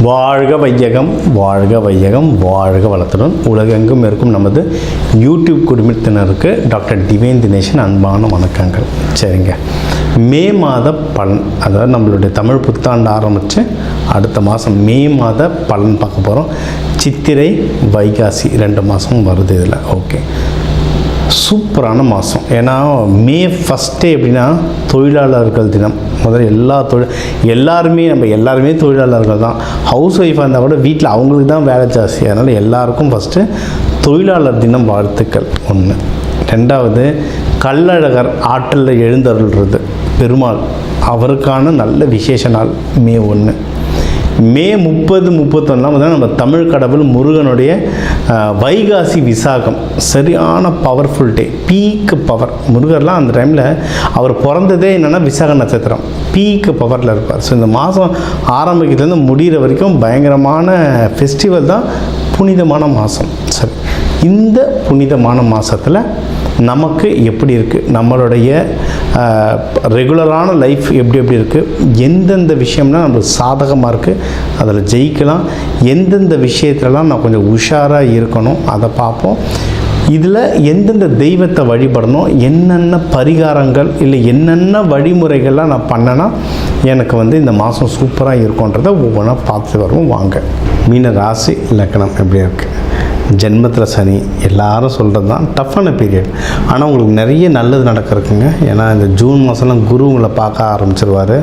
வாழ்க வையகம், வாழ்க வையகம், வாழ்க வளத்துடன் உலகெங்கும் இருக்கும் நமது யூடியூப் குடும்பத்தினருக்கு டாக்டர் டிவைன் தினேஷன் அன்பான வணக்கங்கள். சரிங்க, மே மாத பலன், அதாவது நம்மளுடைய தமிழ் புத்தாண்டு ஆரம்பித்து அடுத்த மாதம் மே மாத பலன் பார்க்க போகிறோம். சித்திரை வைகாசி 2 மாதமும் வருது இதில். ஓகே, சூப்பரான மாதம். ஏன்னா மே ஃபஸ்ட்டே எப்படின்னா தொழிலாளர்கள் தினம். முதல்ல எல்லாருமே தொழிலாளர்கள் தான். ஹவுஸ் ஒய்ஃபாக இருந்தால் கூட வீட்டில் அவங்களுக்கு தான் வேலை ஜாஸ்தி. அதனால் எல்லாருக்கும் ஃபஸ்ட்டு தொழிலாளர் தினம் வாழ்த்துக்கள் ஒன்று. ரெண்டாவது, கள்ளழகர் ஆற்றலில் எழுந்தருள்றது பெருமாள், அவருக்கான நல்ல விசேஷ நாள் மே 1. மே 30, 31 பார்த்தீங்கன்னா நம்ம தமிழ் கடவுள் முருகனுடைய வைகாசி விசாகம், சரியான பவர்ஃபுல் டே, பீக்கு பவர். முருகர்லாம் அந்த டைமில் அவர் பிறந்ததே என்னென்னா விசாக நட்சத்திரம், பீக்கு பவரில் இருப்பார். ஸோ இந்த மாதம் ஆரம்பிக்கிறதுலேருந்து முடிகிற வரைக்கும் பயங்கரமான ஃபெஸ்டிவல் தான், புனிதமான மாதம். சரி, இந்த புனிதமான மாதத்தில் நமக்கு எப்படி இருக்குது, நம்மளுடைய ரெகுலரான லைஃப் எப்படி இருக்குது, எந்தெந்த விஷயம்னா நம்மளுக்கு சாதகமாக இருக்குது, அதில் ஜெயிக்கலாம், எந்தெந்த விஷயத்துலலாம் நான் கொஞ்சம் உஷாராக இருக்கணும் அதை பார்ப்போம். இதில் எந்தெந்த தெய்வத்தை வழிபடணும், என்னென்ன பரிகாரங்கள் இல்லை என்னென்ன வழிமுறைகள்லாம் நான் பண்ணேன்னா எனக்கு இந்த மாதம் சூப்பராக இருக்குன்றதை ஒவ்வொன்றா பார்த்து வருவோம். வாங்க. மீன ராசி லக்னம் எப்படி இருக்குது, ஜென்மத்தில் சனி, எல்லாரும் சொல்கிறது தான் டஃப்பான பீரியட். ஆனால் உங்களுக்கு நிறைய நல்லது நடக்கிறதுக்குங்க. ஏன்னா இந்த ஜூன் மாதம்லாம் குரு உங்களை பார்க்க ஆரம்பிச்சிருவார்.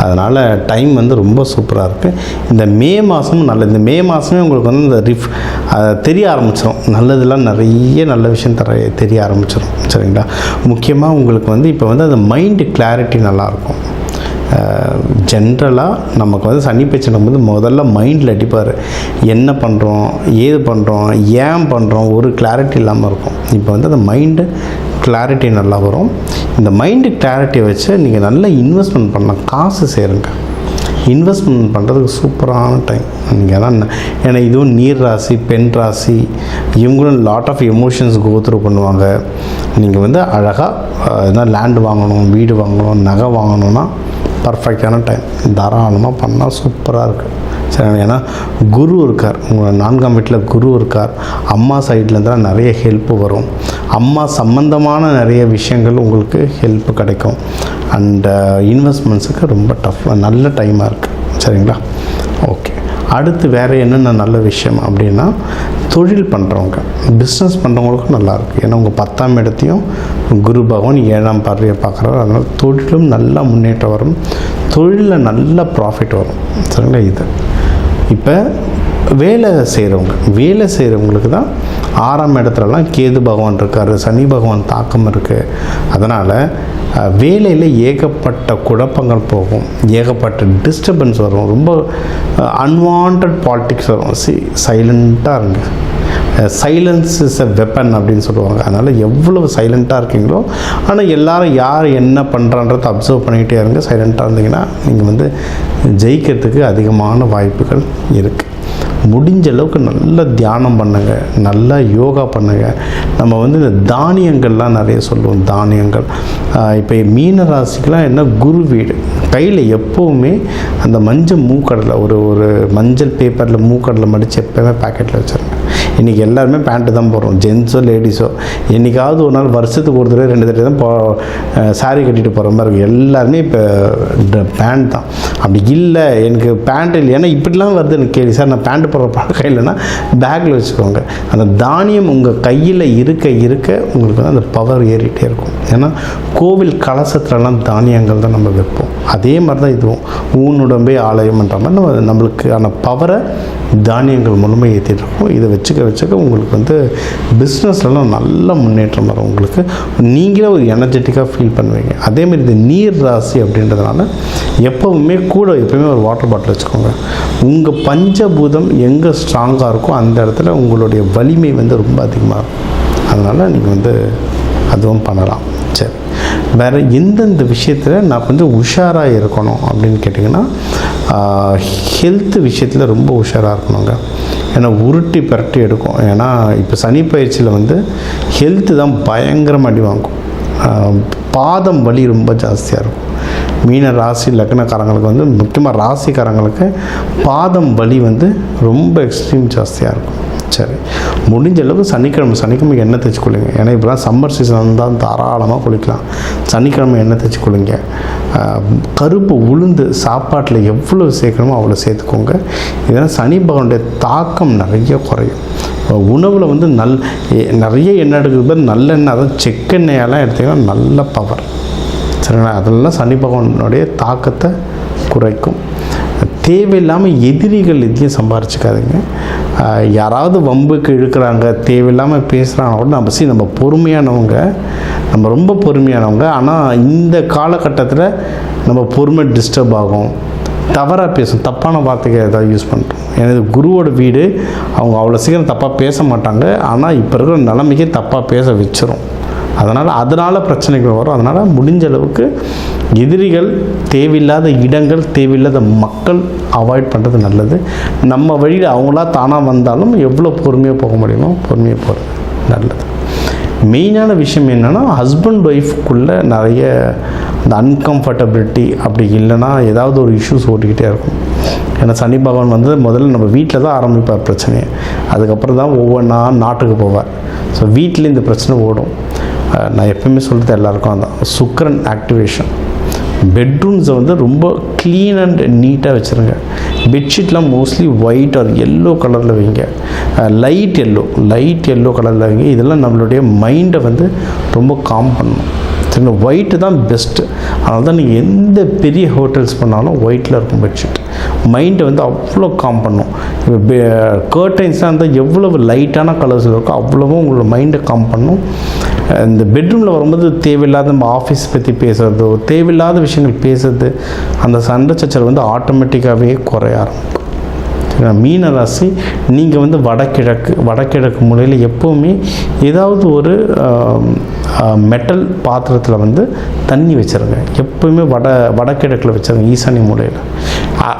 அதனால் டைம் ரொம்ப சூப்பராக இருக்குது. இந்த மே மாதமும் இந்த மே மாதமே உங்களுக்கு இந்த தெரிய ஆரம்பிச்சிடும். நல்லதெல்லாம் நிறைய நல்ல விஷயம் தெரிய ஆரம்பிச்சிடும். சரிங்களா? முக்கியமாக உங்களுக்கு இப்போ அந்த மைண்டு கிளாரிட்டி நல்லாயிருக்கும். ஜென்ரலாக நமக்கு சனி பிரச்சனை முதல்ல மைண்டில் அடிப்பார். என்ன பண்ணுறோம், ஏது பண்ணுறோம், ஏன் பண்ணுறோம், ஒரு கிளாரிட்டி இல்லாமல் இருக்கும். இப்போ அந்த மைண்டு கிளாரிட்டி நல்லா வரும். இந்த மைண்டு கிளாரிட்டியை வச்சு நீங்கள் நல்லா இன்வெஸ்ட்மெண்ட் பண்ணலாம், காசு சேருங்க. இன்வெஸ்ட்மெண்ட் பண்ணுறதுக்கு சூப்பரான டைம் நீங்கள் தான். ஏன்னா இதுவும் நீர் ராசி, பெண் ராசி, இவங்களும் லாட் ஆஃப் எமோஷன்ஸ் கோத்ரூ பண்ணுவாங்க. நீங்கள் அழகாக லேண்டு வாங்கணும், வீடு வாங்கணும், நகை வாங்கணுன்னா பர்ஃபெக்டான டைம், தாராளமாக பண்ணால் சூப்பராக இருக்குது. சரி, ஏன்னா குரு இருக்கார், உங்கள் 4ஆம் வீட்டில் குரு இருக்கார். அம்மா சைட்லேருந்துலாம் நிறைய ஹெல்ப்பு வரும். அம்மா சம்பந்தமான நிறைய விஷயங்கள் உங்களுக்கு ஹெல்ப்பு கிடைக்கும். அண்டு இன்வெஸ்ட்மெண்ட்ஸுக்கு ரொம்ப நல்ல டைமாக இருக்குது. சரிங்களா? ஓகே, அடுத்து வேறு என்னென்ன நல்ல விஷயம் அப்படின்னா, தொழில் பண்ணுறவங்க, பிஸ்னஸ் பண்ணுறவங்களுக்கும் நல்லாயிருக்கு. ஏன்னா உங்கள் 10ஆம் இடத்தையும் குரு பகவான் 7ஆம் பார்வையை பார்க்குறாரு. அதனால் தொழிலும் நல்லா முன்னேற்றம் வரும், தொழிலில் நல்ல ப்ராஃபிட் வரும். சரிங்களா? இது இப்போ வேலை செய்கிறவங்களுக்கு தான் 6ஆம் இடத்துலலாம் கேது பகவான் இருக்கார், சனி பகவான் தாக்கம் இருக்குது. அதனால் வேலையில் ஏகப்பட்ட குழப்பங்கள் போகும், ஏகப்பட்ட டிஸ்டர்பன்ஸ் வரும், ரொம்ப அன்வான்ட் பாலிட்டிக்ஸ் வரும். சைலண்ட்டாக இருங்க. சைலன்ஸ் இஸ் எ வெப்பன் அப்படின்னு சொல்லுவாங்க. அதனால் எவ்வளவு சைலண்ட்டாக இருக்கீங்களோ, ஆனால் எல்லோரும் யார் என்ன பண்ணுறான்றதை அப்சர்வ் பண்ணிக்கிட்டே இருங்க. சைலண்ட்டாக இருந்தீங்கன்னா நீங்கள் ஜெயிக்கிறதுக்கு அதிகமான வாய்ப்புகள் இருக்குது. முடிஞ்ச அளவுக்கு நல்லா தியானம் பண்ணுங்கள், நல்லா யோகா பண்ணுங்கள். நம்ம இந்த தானியங்கள்லாம் நிறைய சொல்லுவோம். தானியங்கள் இப்போ மீன ராசிக்கெலாம் என்ன, குரு வீடு கையில் எப்போவுமே அந்த மஞ்சள் மூக்கடலை, ஒரு மஞ்சள் பேப்பரில் மூக்கடலை மடித்து எப்போவுமே பாக்கெட்டில் வச்சுருங்க. இன்றைக்கி எல்லாருமே பேண்ட்டு தான் போடுறோம், ஜென்ஸோ லேடிஸோ. என்றைக்காவது ஒரு நாள் வருஷத்துக்கு ஒரு தடவை 2 தடவை தான் சாரீ கட்டிட்டு போகிற மாதிரி இருக்குது. எல்லாருமே இப்போ பேண்ட் தான். அப்படி இல்லை எனக்கு பேண்ட் இல்லை, ஏன்னா இப்படிலாம் வருது எனக்கு கேள்வி. சார் நான் பேண்ட் போடுற பழக்கம் இல்லைன்னா பேக்கில் வச்சுக்கோங்க. அந்த தானியம் உங்கள் கையில் இருக்க உங்களுக்கு அந்த பவர் ஏறிட்டே இருக்கும். ஏன்னா கோவில் கலசத்துலலாம் தானியங்கள் தான் நம்ம வைப்போம். அதே மாதிரி தான் இதுவும் ஊனுடம்பே ஆலயம்ன்ற மாதிரி நம்மளுக்கான பவரை தானியங்கள் மூலமாக ஏற்றிட்டு இருக்கோம். இதை வச்சுக்க உங்களுக்கு பிஸ்னஸ்லாம் நல்ல முன்னேற்றம் வரும். உங்களுக்கு நீங்களே ஒரு எனர்ஜெட்டிக்காக ஃபீல் பண்ணுவீங்க. அதேமாதிரி இந்த நீர் ராசி அப்படின்றதுனால எப்போவுமே ஒரு வாட்டர் பாட்டில் வச்சுக்கோங்க. உங்கள் பஞ்சபூதம் எங்கே ஸ்ட்ராங்காக இருக்கோ அந்த இடத்துல உங்களுடைய வலிமை ரொம்ப அதிகமாக இருக்கும். அதனால் நீங்கள் அதுவும் பண்ணலாம். சரி, வேறு எந்தெந்த விஷயத்தில் நான் உஷாராக இருக்கணும் அப்படின்னு கேட்டிங்கன்னா, ஹெல்த்து விஷயத்தில் ரொம்ப உஷாராக இருக்கணுங்க. ஏன்னா உருட்டி பரட்டி எடுக்கும். ஏன்னா இப்போ சனி பயிற்சியில் ஹெல்த்து தான் பயங்கரமாக அடி வாங்கும். பாதம் வலி ரொம்ப ஜாஸ்தியாக இருக்கும். மீன ராசி லக்னக்காரங்களுக்கு வந்து முக்கியமாக ராசிக்காரங்களுக்கு பாதம் வலி வந்து ரொம்ப எக்ஸ்ட்ரீம் ஜாஸ்தியாக இருக்கும். சரி, முடிஞ்ச அளவுக்கு சனிக்கிழமை எண்ணெய் தேய்ச்சி குளிங்க. ஏன்னா இப்போலாம் சம்மர் சீசன் தான் தாராளமாக குளிக்கலாம். சனிக்கிழமை எண்ணெய் தேய்ச்சி குளிங்க. கருப்பு உளுந்து சாப்பாட்டில் எவ்வளோ சேர்க்கணுமோ அவ்வளோ சேர்த்துக்கோங்க. இதனால் சனி பகவானுடைய தாக்கம் நிறைய குறையும். உணவில் வந்து நிறைய எண்ணெய் எடுக்கிறது நல்லெண்ணெய், அதாவது செக்கெண்ணெயெல்லாம் எடுத்திங்கன்னா நல்ல பவர். சரிங்களா? அதெல்லாம் சனி பகவானுடைய தாக்கத்தை குறைக்கும். தேவையில்லாமல் எதிரிகள் எதையும் சம்பாரிச்சிக்காதீங்க. யாராவது வம்புக்கு இழுக்கிறாங்க, தேவையில்லாமல் பேசுகிறாங்க கூட நம்ம பொறுமையானவங்க, நம்ம ரொம்ப பொறுமையானவங்க. ஆனால் இந்த காலகட்டத்தில் நம்ம பொறுமை டிஸ்டர்ப் ஆகும், தவறாக பேசும், தப்பான வார்த்தைகள் ஏதாவது யூஸ் பண்ணுறோம். எனது குருவோட வீடு, அவங்க அவ்வளோ சீக்கிரம் தப்பாக பேச மாட்டாங்க. ஆனால் இப்போ இருக்கிற நிலைமைக்கு தப்பாக பேச வச்சிரும். அதனால் பிரச்சனைகள் வரும். அதனால் முடிஞ்ச அளவுக்கு எதிரிகள், தேவையில்லாத இடங்கள், தேவையில்லாத மக்கள் அவாய்ட் பண்ணுறது நல்லது. நம்ம வழியில் அவங்களா தானாக வந்தாலும் எவ்வளோ பொறுமையாக போக முடியுமோ பொறுமையாக போகிறது நல்லது. மெயினான விஷயம் என்னென்னா, ஹஸ்பண்ட் ஒய்ஃப்குள்ளே நிறைய இந்த அன்கம்ஃபர்டபிலிட்டி அப்படி இல்லைன்னா ஏதாவது ஒரு இஷ்யூஸ் ஓட்டிக்கிட்டே இருக்கும். ஏன்னா சனி பகவான் வந்து முதல்ல நம்ம வீட்டில் தான் ஆரம்பிப்பார் பிரச்சனையை, அதுக்கப்புறம் தான் ஒவ்வொன்றா நாட்டுக்கு போவார். ஸோ வீட்டில் இந்த பிரச்சனை ஓடும். நான் எப்பவுமே சொல்கிறது எல்லாருக்கும் அதான், சுக்கிரன் ஆக்டிவேஷன். பெட்ரூம்ஸை வந்து ரொம்ப க்ளீன் அண்ட் நீட்டாக வச்சுருங்க. பெட்ஷீட்லாம் மோஸ்ட்லி ஒயிட் ஆர் எல்லோ கலரில் வைங்க. லைட் எல்லோ கலரில் வைங்க. இதெல்லாம் நம்மளுடைய மைண்டை வந்து ரொம்ப காம் பண்ணணும். சரிங்களா? ஒயிட்டு தான் பெஸ்ட்டு. அதனால தான் நீங்கள் எந்த பெரிய ஹோட்டல்ஸ் பண்ணாலும் ஒயிட்டில் இருக்கும் பெட்ஷீட். மைண்டை வந்து அவ்வளோ காம் பண்ணும். இப்போ கர்டைன்ஸ்லாம் இருந்தால் எவ்வளவு லைட்டான கலர்ஸ் இருக்கோ அவ்வளவும் உங்களோட மைண்டை காம் பண்ணும். இந்த பெட்ரூமில் வரும்போது தேவையில்லாத நம்ம ஆஃபீஸ் பற்றி பேசுகிறதோ, தேவையில்லாத விஷயங்கள் பேசுறது, அந்த சண்டை சச்சரவு வந்து ஆட்டோமேட்டிக்காகவே குறைய ஆரம்பிக்கும். மீன ராசி, நீங்கள் வந்து வடகிழக்கு மூலையில் எப்போவுமே ஏதாவது ஒரு மெட்டல் பாத்திரத்தில் வந்து தண்ணி வச்சுருங்க. எப்போவுமே வடகிழக்கில் வச்சுருங்க, ஈசானி மூலையில்.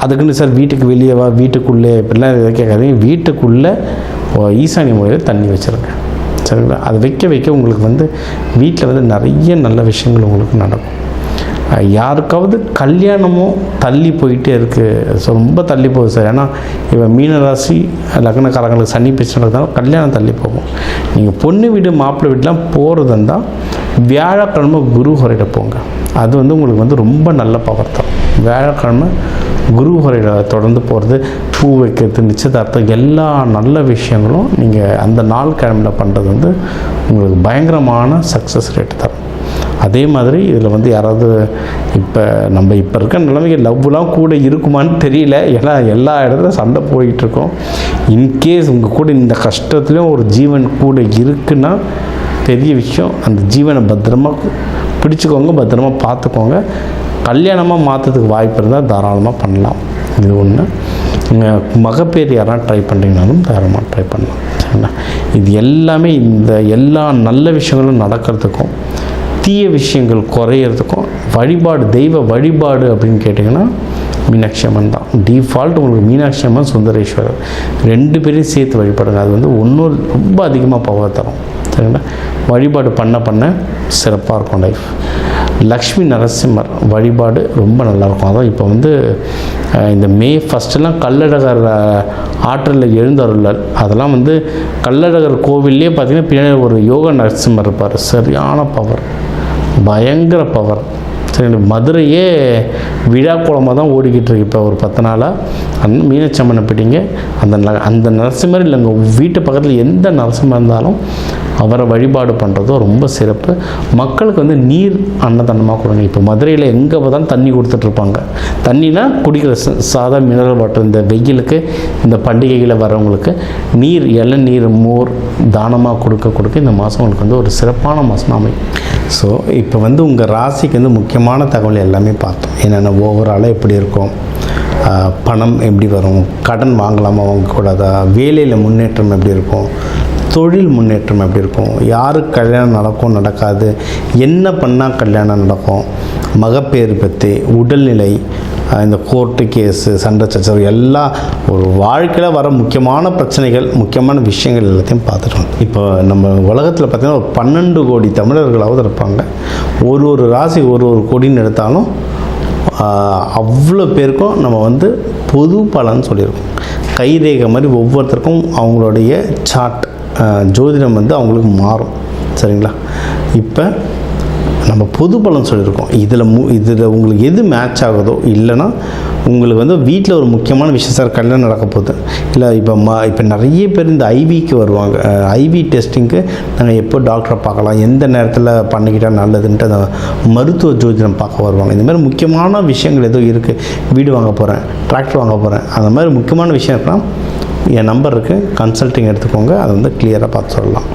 அதுக்குன்னு சார் வீட்டுக்கு வெளியேவா, வீட்டுக்குள்ளே இப்படிலாம் எதை கேட்காதீங்க. வீட்டுக்குள்ளே ஈசானி மூலையில் தண்ணி வச்சுருங்க. சரிங்களா? அது வைக்க உங்களுக்கு வந்து வீட்டில் வந்து நிறைய நல்ல விஷயங்கள் உங்களுக்கு நடக்கும். யாருக்காவது கல்யாணமோ தள்ளி போயிட்டே இருக்குது, ஸோ ரொம்ப தள்ளி போகுது சார். ஏன்னா இவன் மீனராசி லக்னக்காரங்களுக்கு சனி பிரச்சனை இருந்தாலும் கல்யாணம் தள்ளி போகும். நீங்கள் பொண்ணு வீடு மாப்பிள்ளை வீடெலாம் போகிறது இருந்தால் வியாழக்கிழமை குரு ஹோரையில் போங்க. அது வந்து உங்களுக்கு வந்து ரொம்ப நல்ல பவர் தான். வியாழக்கிழமை குரு ஹோரையில் தொடர்ந்து போகிறது, பூ வைக்கிறது, நிச்சயதார்த்தம், எல்லா நல்ல விஷயங்களும் நீங்கள் அந்த நாள் கிழமையில் பண்ணுறது வந்து உங்களுக்கு பயங்கரமான சக்ஸஸ் ரேட் தரும். அதே மாதிரி இதில் வந்து யாராவது இப்போ இருக்க நிலைமைக்கு லவ்லாம் கூட இருக்குமான்னு தெரியல. ஏன்னா எல்லா இடத்துல சண்டை போயிட்டுருக்கோம். இன்கேஸ் உங்கள் கூட இந்த கஷ்டத்துலேயும் ஒரு ஜீவன் கூட இருக்குன்னா பெரிய விஷயம். அந்த ஜீவனை பத்திரமா பிடிச்சிக்கோங்க, பத்திரமா பார்த்துக்கோங்க. கல்யாணமாக மாற்றத்துக்கு வாய்ப்பு இருந்தால் தாராளமாக பண்ணலாம். இது ஒன்று. மகப்பேறு யாராவது ட்ரை பண்ணுறீங்கனாலும் தாராளமாக ட்ரை பண்ணலாம். சரிங்களா? இது எல்லாமே இந்த எல்லா நல்ல விஷயங்களும் நடக்கிறதுக்கும் தீய விஷயங்கள் குறையிறதுக்கும் வழிபாடு, தெய்வ வழிபாடு அப்படின்னு கேட்டிங்கன்னா மீனாட்சி அம்மன் தான் டிஃபால்ட். உங்களுக்கு மீனாட்சி அம்மன், சுந்தரேஸ்வரர் 2 பேரையும் சேர்த்து வழிபடுங்க. அது வந்து இன்னும் ரொம்ப அதிகமாக பவர் தரும். சரிங்களா? வழிபாடு பண்ண சிறப்பாக இருக்கும் லைஃப். லக்ஷ்மி நரசிம்மர் வழிபாடு ரொம்ப நல்லாயிருக்கும். அதான் இப்போ வந்து இந்த மே 1 கள்ளழகர் ஆற்றலில் எழுந்தருளல், அதெல்லாம் வந்து கள்ளழகர் கோவில்லே பார்த்திங்கன்னா பின்னாடி ஒரு யோக நரசிம்மர் இருப்பார். சரியான பவர், பயங்கர பவர். சரி, மதுரையே விழா கோலமாக தான் ஓடிக்கிட்டு இருக்கு இப்போ ஒரு 10 நாளாக. மீனாட்சி அம்மனை பிடிங்க. அந்த நரசிம்மர் இல்லை, உங்கள் வீட்டு பக்கத்தில் எந்த நரசிம்மர் இருந்தாலும் அவரை வழிபாடு பண்ணுறதும் ரொம்ப சிறப்பு. மக்களுக்கு வந்து நீர் அன்னதானமாக கொடுங்க. இப்போ மதுரையில் எங்கே பார்த்தாலும் தண்ணி கொடுத்துட்ருப்பாங்க. தண்ணினா குடிக்கிற சாதா மினரல் வாட்டர். இந்த வெயிலுக்கு, இந்த பண்டிகைகளை வரவங்களுக்கு நீர், இளநீர், மோர் தானமாக கொடுக்க இந்த மாதம் உங்களுக்கு வந்து ஒரு சிறப்பான மாதம் அமையும். ஸோ இப்போ வந்து உங்கள் ராசிக்கு வந்து முக்கியமான தகவல் எல்லாமே பார்த்தோம். என்னென்ன ஓவராலாக எப்படி இருக்கும், பணம் எப்படி வரும், கடன் வாங்கலாமா வாங்கக்கூடாதா, வேலையில் முன்னேற்றம் எப்படி இருக்கும், தொழில் முன்னேற்றம் எப்படி இருக்கும், யாருக்கு கல்யாணம் நடக்கும் நடக்காது, என்ன பண்ணால் கல்யாணம் நடக்கும், மகப்பேறு பற்றி, உடல்நிலை, இந்த கோர்ட்டு கேஸு, சண்டை சச்சரவு, எல்லா ஒரு வாழ்க்கையில் வர முக்கியமான பிரச்சனைகள், முக்கியமான விஷயங்கள் எல்லாத்தையும் பார்த்துட்டோம். இப்போ நம்ம உலகத்தில் பார்த்திங்கன்னா ஒரு 12 கோடி தமிழர்களாவது இருப்பாங்க. ஒரு ராசி ஒரு கோடின்னு எடுத்தாலும் அவ்வளோ பேருக்கும் நம்ம வந்து பொது பலன் சொல்லியிருக்கோம். கைரேகை மாதிரி ஒவ்வொருத்தருக்கும் அவங்களுடைய சார்ட் ஜோதிடம் வந்து அவங்களுக்கு மாறும். சரிங்களா? இப்போ நம்ம பொது பலன் சொல்லியிருக்கோம். இதில் உங்களுக்கு எது மேட்ச் ஆகுதோ, இல்லைன்னா உங்களுக்கு வந்து வீட்டில் ஒரு முக்கியமான விஷயம், சார் கல்யாணம் நடக்க போகுது, இல்லை இப்போ நிறைய பேர் இந்த ஐவிக்கு வருவாங்க. ஐவி டெஸ்டிங்க்கு நாங்கள் எப்போ டாக்டரை பார்க்கலாம், எந்த நேரத்தில் பண்ணிக்கிட்டால் நல்லதுன்ட்டு அந்த மருத்துவ ஜோதிடம் பார்க்க வருவாங்க. இந்த மாதிரி முக்கியமான விஷயங்கள் ஏதோ இருக்குது, வீடு வாங்க போகிறேன், டிராக்டர் வாங்க போகிறேன், அந்த மாதிரி முக்கியமான விஷயம் இருக்கலாம், என் நம்பர் இருக்குது, கன்சல்ட்டிங் எடுத்துக்கோங்க, அதை வந்து கிளியராக பார்த்து சொல்லலாம்.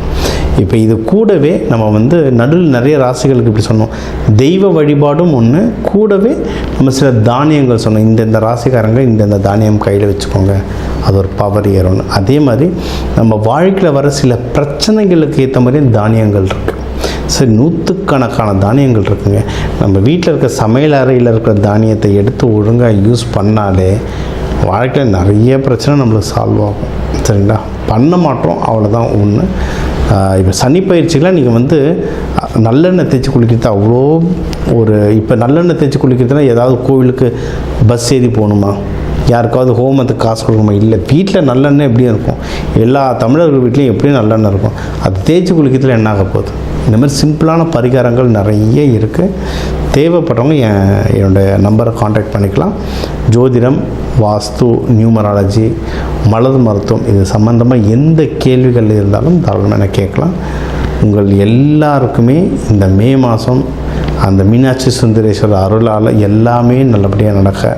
இப்போ இது கூடவே நம்ம வந்து நடுவில் நிறைய ராசிகளுக்கு இப்படி சொன்னோம், தெய்வ வழிபாடும் ஒன்று, கூடவே நம்ம சில தானியங்கள் சொன்னோம். இந்தந்த ராசிக்காரங்க இந்தந்த தானியம் கையில் வச்சுக்கோங்க, அது ஒரு பவர் ஏறும்னு. அதே மாதிரி நம்ம வாழ்க்கையில் வர சில பிரச்சனைகளுக்கு ஏற்ற மாதிரி தானியங்கள் இருக்குது. சரி, நூற்றுக்கணக்கான தானியங்கள் இருக்குங்க. நம்ம வீட்டில் இருக்க சமையல் அறையில் இருக்கிற தானியத்தை எடுத்து ஒழுங்காக யூஸ் பண்ணாலே வாழ்க்கையில் நிறைய பிரச்சனை நம்மளுக்கு சால்வ் ஆகும். சரிங்களா? பண்ண மாட்டோம், அவ்வளோதான் ஒன்று. இப்போ சனி பயிற்சிகளாக நீங்கள் வந்து நல்லெண்ணெய் தேய்ச்சி குளிக்கிறது அவ்வளோ இப்போ நல்லெண்ணெய் தேய்ச்சி குளிக்கிறதுனா ஏதாவது கோவிலுக்கு பஸ் ஏறி போகணுமா, யாருக்காவது ஹோமத்துக்கு காசு கொடுக்கணுமா? இல்லை, வீட்டில் நல்லெண்ணெய் எப்படியும் இருக்கும், எல்லா தமிழர்கள் வீட்லேயும் எப்படியும் நல்லெண்ணெய் இருக்கும். அது தேய்ச்சி குளிக்கிறதுல என்ன ஆக போகுது? இந்த மாதிரி சிம்பிளான பரிகாரங்கள் நிறைய இருக்குது. தேவைப்படுறவங்க என்னுடைய நம்பரை காண்டாக்ட் பண்ணிக்கலாம். ஜோதிடம், வாஸ்து, நியூமராலஜி, மலர் மருத்துவம், இது சம்மந்தமாக எந்த கேள்விகள் இருந்தாலும் தாராளமாக என்ன கேட்கலாம். உங்கள் எல்லாருக்குமே இந்த மே மாதம் அந்த மீனாட்சி சுந்தரேஸ்வரர் அருளால் எல்லாமே நல்லபடியாக நடக்க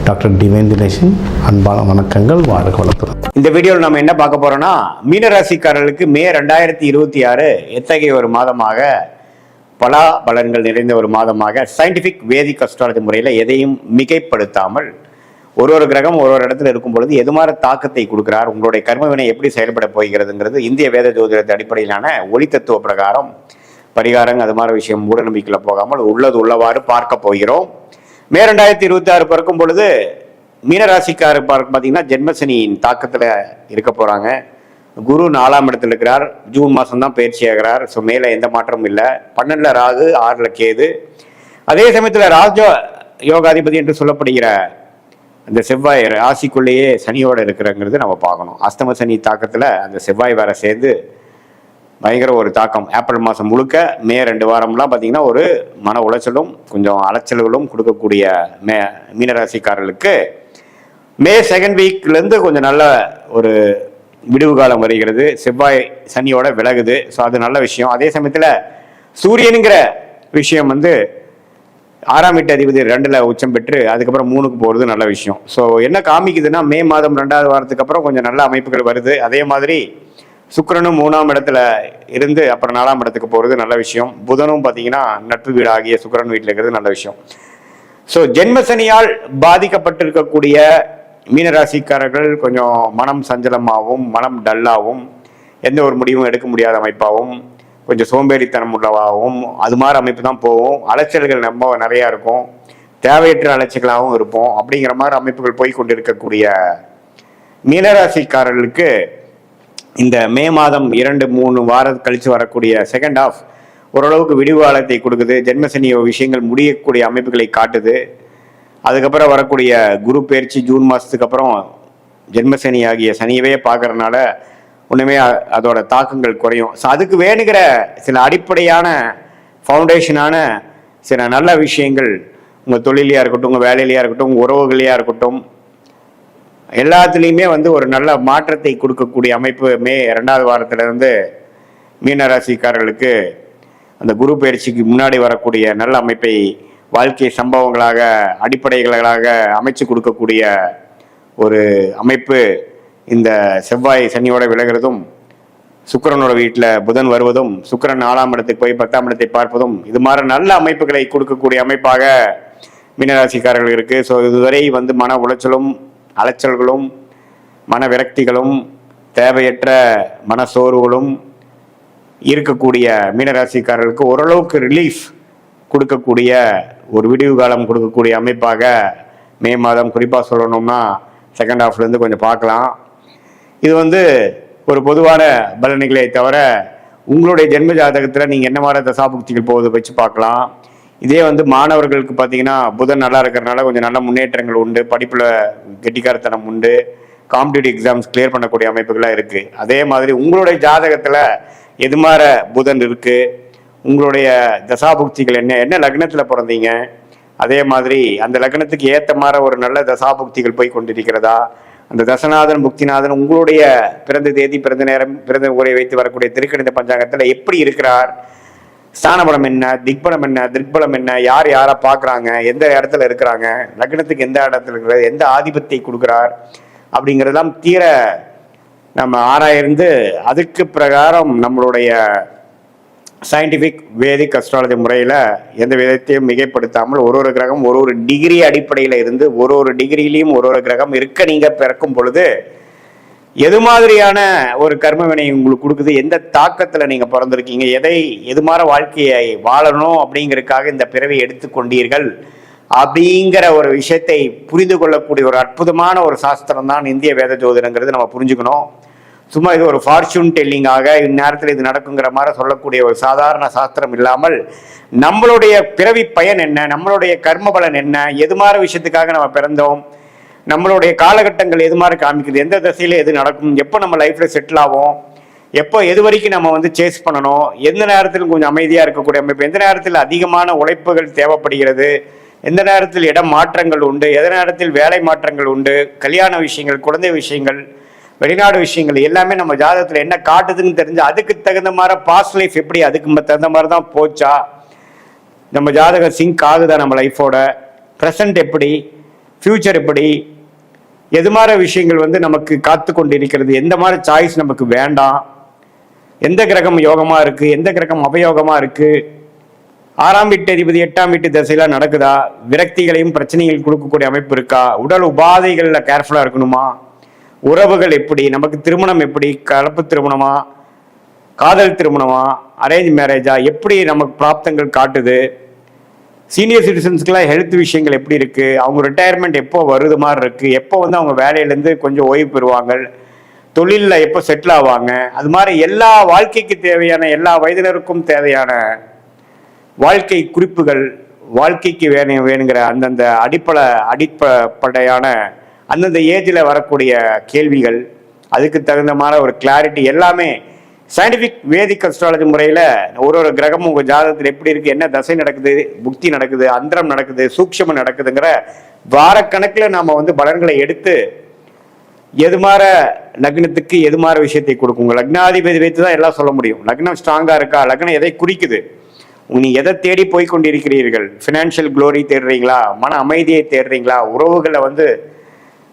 டாக்டர் டிவைன் தினேஷன் அன்பான வணக்கங்கள். வாழ்க வளத்துடன். இந்த வீடியோவில் நம்ம என்ன பார்க்க போறோம்னா, மீனராசிக்காரர்களுக்கு மே 2026 எத்தகைய ஒரு மாதமாக, பலா பலன்கள் நிறைந்த ஒரு மாதமாக, சயின்டிபிக் வேதிக் அஸ்ட்ராலஜி முறையில் எதையும் மிகைப்படுத்தாமல் ஒரு கிரகம் ஒரு இடத்துல இருக்கும் பொழுது எது மாதிரி தாக்கத்தை கொடுக்கிறார், உங்களுடைய கர்மவினை எப்படி செயல்பட போகிறதுங்கிறது இந்திய வேத ஜோதிடத்தை அடிப்படையிலான ஒளி தத்துவ பிரகாரம் பரிகாரம், அது மாதிரி விஷயம் மூட நம்பிக்கையில் போகாமல் உள்ளது உள்ளவாறு பார்க்க போகிறோம். மே 2026 பிறக்கும் பொழுது மீனராசிக்காரர் பார்த்தீங்கன்னா ஜென்மசனியின் தாக்கத்தில் இருக்க போகிறாங்க. குரு 4ஆம் இடத்துல இருக்கிறார். ஜூன் மாதம் தான் பயிற்சி ஆகிறார். ஸோ மேலே எந்த மாற்றமும் இல்லை. 12ல் ராகு, 6ல் கேது. அதே சமயத்தில் ராஜ யோகாதிபதி என்று சொல்லப்படுகிற அந்த செவ்வாய் ராசிக்குள்ளேயே சனியோடு இருக்கிறங்கிறது நம்ம பார்க்கணும். அஸ்தம சனி தாக்கத்தில் அந்த செவ்வாய் வேற சேர்ந்து பயங்கர ஒரு தாக்கம். ஏப்ரல் மாதம் முழுக்க மே 2 வாரம்லாம் பார்த்தீங்கன்னா ஒரு மன உளைச்சலும் கொஞ்சம் அலைச்சல்களும் கொடுக்கக்கூடிய மீனராசிக்காரர்களுக்கு மே 2nd வீக்லேருந்து கொஞ்சம் நல்ல ஒரு விடுவு காலம் வருகிறது. செவ்வாய் சனியோட விலகுது. ஸோ அது நல்ல விஷயம். அதே சமயத்தில் சூரியனுங்கிற விஷயம் வந்து 6ஆம் வீட்டு அதிபதி 2ல் உச்சம் பெற்று அதுக்கப்புறம் 3க்கு போகிறது நல்ல விஷயம். ஸோ என்ன காமிக்குதுன்னா, மே மாதம் 2வது வாரத்துக்கு அப்புறம் கொஞ்சம் நல்ல அமைப்புகள் வருது. அதே மாதிரி சுக்கிரனும் 3ஆம் இடத்துல இருந்து அப்புறம் 4ஆம் இடத்துக்கு போகிறது நல்ல விஷயம். புதனும் பார்த்தீங்கன்னா நட்பு வீடு ஆகிய சுக்கிரன் வீட்டில் இருக்கிறது நல்ல விஷயம். ஸோ ஜென்மசனியால் பாதிக்கப்பட்டிருக்கக்கூடிய மீனராசிக்காரர்கள் கொஞ்சம் மனம் சஞ்சலமாகவும், மனம் டல்லாகவும், எந்த ஒரு முடிவும் எடுக்க முடியாத அமைப்பாகவும், கொஞ்சம் சோம்பேறித்தனம் உள்ளவாகவும், அது மாதிரி அமைப்பு தான் போகும். அலைச்சல்கள் ரொம்ப நிறையா இருக்கும். தேவையற்ற அலைச்சல்களாகவும் இருப்போம். அப்படிங்கிற மாதிரி அமைப்புகள் போய் கொண்டிருக்கக்கூடிய மீனராசிக்காரர்களுக்கு இந்த மே மாதம் 2-3 வாரம் கழித்து வரக்கூடிய செகண்ட் ஹாஃப் ஓரளவுக்கு விடிவு காலத்தை கொடுக்குது. ஜென்மசனி விஷயங்கள் முடியக்கூடிய அமைப்புகளை காட்டுது. அதுக்கப்புறம் வரக்கூடிய குரு பயிற்சி ஜூன் மாதத்துக்கு அப்புறம் ஜென்மசனி ஆகிய சனியவே பார்க்கறதுனால ஒன்றுமே அதோட தாக்கங்கள் குறையும். ஸோ அதுக்கு வேணுங்கிற சில அடிப்படையான ஃபவுண்டேஷனான சில நல்ல விஷயங்கள் உங்கள் தொழிலையாக இருக்கட்டும், உங்கள் வேலையிலையாக இருக்கட்டும், உங்கள் உறவுகளையாக இருக்கட்டும், எல்லாத்துலேயுமே வந்து ஒரு நல்ல மாற்றத்தை கொடுக்கக்கூடிய அமைப்பு மே 2வது வாரத்திலிருந்து மீனராசிக்காரர்களுக்கு அந்த குரு பயிற்சிக்கு முன்னாடி வரக்கூடிய நல்ல அமைப்பை வாழ்க்கை சம்பவங்களாக, அடிப்படைகளாக அமைச்சு கொடுக்கக்கூடிய ஒரு அமைப்பு இந்த செவ்வாய் சனியோட விலகிறதும், சுக்கிரனோட வீட்டில் புதன் வருவதும், சுக்கிரன் 4ஆம் இடத்துக்கு போய் 10ஆம் இடத்தை பார்ப்பதும், இது மாதிரி நல்ல அமைப்புகளை கொடுக்கக்கூடிய அமைப்பாக மீனராசிக்காரர்கள் இருக்கு. ஸோ இதுவரை வந்து மன உளைச்சலும், அலைச்சல்களும், மன விரக்திகளும், தேவையற்ற மனசோர்வுகளும் இருக்கக்கூடிய மீனராசிக்காரர்களுக்கு ஓரளவுக்கு ரிலீஃப் கொடுக்கக்கூடிய ஒரு விடிவு காலம் கொடுக்கக்கூடிய அமைப்பாக மே மாதம் குறிப்பாக சொல்லணும்னா செகண்ட் ஹாஃப்லேருந்து கொஞ்சம் பார்க்கலாம். இது வந்து ஒரு பொதுவான பலன்களை தவிர உங்களுடைய ஜென்ம ஜாதகத்தில் நீங்கள் என்ன மாதிரி தசாபுக்திகள் போகுது வச்சு பார்க்கலாம். இதே வந்து மாணவர்களுக்கு பார்த்தீங்கன்னா புதன் நல்லா இருக்கிறனால கொஞ்சம் நல்ல முன்னேற்றங்கள் உண்டு, படிப்பில் கெட்டிக்காரத்தனம் உண்டு, காம்படிட்டிவ் எக்ஸாம்ஸ் கிளியர் பண்ணக்கூடிய அமைப்புகளாக இருக்குது. அதே மாதிரி உங்களுடைய ஜாதகத்தில் எது மாதிரி புதன் இருக்குது, உங்களுடைய தசாபுக்திகள் என்ன, என்ன லக்னத்தில் பிறந்தீங்க, அதே மாதிரி அந்த லக்னத்துக்கு ஏற்ற மாதிரி ஒரு நல்ல தசாபுக்திகள் போய் கொண்டிருக்கிறதா, அந்த தசநாதன் புக்திநாதன் உங்களுடைய பிறந்த தேதி, பிறந்த நேரம், பிறந்த ஊரை வைத்து வரக்கூடிய திருக்கணித பஞ்சாங்கத்தில் எப்படி இருக்கிறார், ஸ்தானபலம் என்ன, திக்பலம் என்ன, திருப்பலம் என்ன, யார் யாரை பார்க்குறாங்க, எந்த இடத்துல இருக்கிறாங்க, லக்னத்துக்கு எந்த இடத்துல இருக்கிறது, எந்த ஆதிபத்தை கொடுக்குறார் அப்படிங்கிறதெல்லாம் தீர நம்ம ஆராய்ந்து அதுக்கு பிரகாரம் நம்மளுடைய சயின்டிஃபிக் வேதிக் அஸ்ட்ராலஜி முறையில் எந்த விதத்தையும் மிகைப்படுத்தாமல் ஒரு கிரகம் ஒரு டிகிரி அடிப்படையில் இருந்து ஒரு டிகிரிலையும் ஒரு கிரகம் இருக்க நீங்கள் பிறக்கும் பொழுது எது மாதிரியான ஒரு கர்ம வினை உங்களுக்கு கொடுக்குது, எந்த தாக்கத்தில் நீங்கள் பிறந்திருக்கீங்க, எது மாதிரி வாழ்க்கையை வாழணும் அப்படிங்கிறதுக்காக இந்த பிறவை எடுத்துக்கொண்டீர்கள் அப்படிங்கிற ஒரு விஷயத்தை புரிந்து கொள்ளக்கூடிய ஒரு அற்புதமான ஒரு சாஸ்திரம் தான் இந்திய வேத ஜோதிடங்கிறது நம்ம புரிஞ்சுக்கணும். சும்மா இது ஒரு ஃபார்ச்சூன் டெல்லிங்காக இந்நேரத்தில் இது நடக்குங்கிற மாதிரி சொல்லக்கூடிய ஒரு சாதாரண சாஸ்திரம் இல்லாமல் நம்மளுடைய பிறவி பயன் என்ன, நம்மளுடைய கர்ம பலன் என்ன, எது மாதிரி விஷயத்துக்காக நம்ம பிறந்தோம், நம்மளுடைய காலகட்டங்கள் எது மாதிரி காமிக்குது, எந்த திசையில் எது நடக்கும், எப்போ நம்ம லைஃப்பில் செட்டில் ஆகும், எப்போ எது வரைக்கும் நம்ம வந்து சேஸ் பண்ணணும், எந்த நேரத்தில் கொஞ்சம் அமைதியாக இருக்கக்கூடிய அமைப்பு, எந்த நேரத்தில் அதிகமான உழைப்புகள் தேவைப்படுகிறது, எந்த நேரத்தில் இடம் மாற்றங்கள் உண்டு, எந்த நேரத்தில் வேலை மாற்றங்கள் உண்டு, கல்யாண விஷயங்கள், குழந்தை விஷயங்கள், வெளிநாடு விஷயங்கள் எல்லாமே நம்ம ஜாதகத்தில் என்ன காட்டுதுன்னு தெரிஞ்சு அதுக்கு தகுந்த மாதிரி பாஸ்ட் லைஃப் எப்படி அதுக்கு தகுந்த மாதிரி தான் போச்சா, நம்ம ஜாதகம் சிங்க் ஆகுதா நம்ம லைஃபோட, ப்ரெசன்ட் எப்படி, ஃபியூச்சர் எப்படி, எது மாதிரி விஷயங்கள் வந்து நமக்கு காத்து கொண்டு இருக்கிறது, எந்த மாதிரி சாய்ஸ் நமக்கு வேண்டாம், எந்த கிரகம் யோகமாக இருக்குது, எந்த கிரகம் அபயோகமாக இருக்குது, 6ஆம் வீட்டு அதிபதி 8ஆம் வீட்டு திசையெல்லாம் நடக்குதா, விரக்திகளையும் பிரச்சனைகள் கொடுக்கக்கூடிய அமைப்பு இருக்கா, உடல் உபாதைகளில் கேர்ஃபுல்லாக இருக்கணுமா, உறவுகள் எப்படி, நமக்கு திருமணம் எப்படி, கலப்பு திருமணமா, காதல் திருமணமா, அரேஞ்ச் மேரேஜா, எப்படி நமக்கு பிராப்தங்கள் காட்டுது, சீனியர் சிட்டிசன்ஸ்க்குலாம் ஹெல்த் விஷயங்கள் எப்படி இருக்குது, அவங்க ரிட்டையர்மெண்ட் எப்போ வருது மாதிரி இருக்குது, எப்போ வந்து அவங்க வேலையிலேருந்து கொஞ்சம் ஓய்வு பெறுவாங்க, தொழிலில் எப்போ செட்டில் ஆவாங்க, அது மாதிரி எல்லா வாழ்க்கைக்கு தேவையான எல்லா வயதினருக்கும் தேவையான வாழ்க்கை குறிப்புகள், வாழ்க்கைக்கு வேணுங்கிற அந்தந்த அடிப்படையான அந்தந்த ஏஜில் வரக்கூடிய கேள்விகள், அதுக்கு தகுந்த மாதிரி ஒரு கிளாரிட்டி எல்லாமே சயின்டிஃபிக் வேதிக் அஸ்ட்ராலஜி முறையில் ஒரு கிரகமும் உங்கள் ஜாதகத்தில் எப்படி இருக்குது, என்ன தசை நடக்குது, புக்தி நடக்குது, அந்தரம் நடக்குது, சூக்ஷமம் நடக்குதுங்கிற வாரக்கணக்கில் நாம் வந்து பலன்களை எடுத்து எது மாதிரி லக்னத்துக்கு எது மாதிரி விஷயத்தை கொடுக்குங்க. லக்னாதிபதி வைத்து தான் எல்லாம் சொல்ல முடியும். லக்னம் ஸ்ட்ராங்காக இருக்கா, லக்னம் எதை குறிக்குது, நீங்கள் எதை தேடி போய் கொண்டிருக்கிறீர்கள், ஃபினான்ஷியல் க்ளோரி தேடுறீங்களா, மன அமைதியை தேடுறீங்களா, உறவுகளை வந்து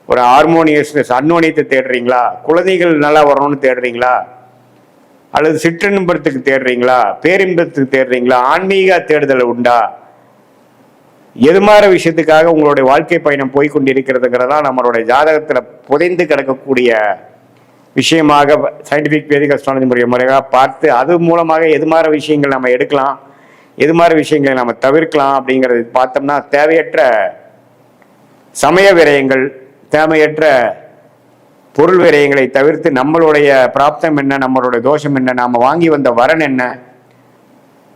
ஒரு ஹார்மோனியஸ்னஸ் அன்னோனியத்தை தேடுறீங்களா, குழந்தைகள் நல்லா வரணும்னு தேடுறீங்களா, அல்லது சிற்றின்பத்துக்கு தேடுறீங்களா, பேரின்பத்துக்கு தேடுறீங்களா, ஆன்மீக தேடுதல் உண்டா, எது மாதிரி விஷயத்துக்காக உங்களுடைய வாழ்க்கை பயணம் போய்கொண்டிருக்கிறதுங்கிறதா நம்மளுடைய ஜாதகத்தில் புதைந்து கிடக்கக்கூடிய விஷயமாக சயின்டிஃபிக் வேதிக் அஸ்ட்ராலஜி முறையாக பார்த்து அது மூலமாக எது மாதிரி விஷயங்கள் நம்ம எடுக்கலாம், எது மாதிரி விஷயங்களை நம்ம தவிர்க்கலாம் அப்படிங்கிறது பார்த்தோம்னா தேவையற்ற சமய விரயங்கள், தேவையற்ற பொருள் விரயங்களை தவிர்த்து நம்மளுடைய பிராப்தம் என்ன, நம்மளுடைய தோஷம் என்ன, நாம் வாங்கி வந்த வரன் என்ன,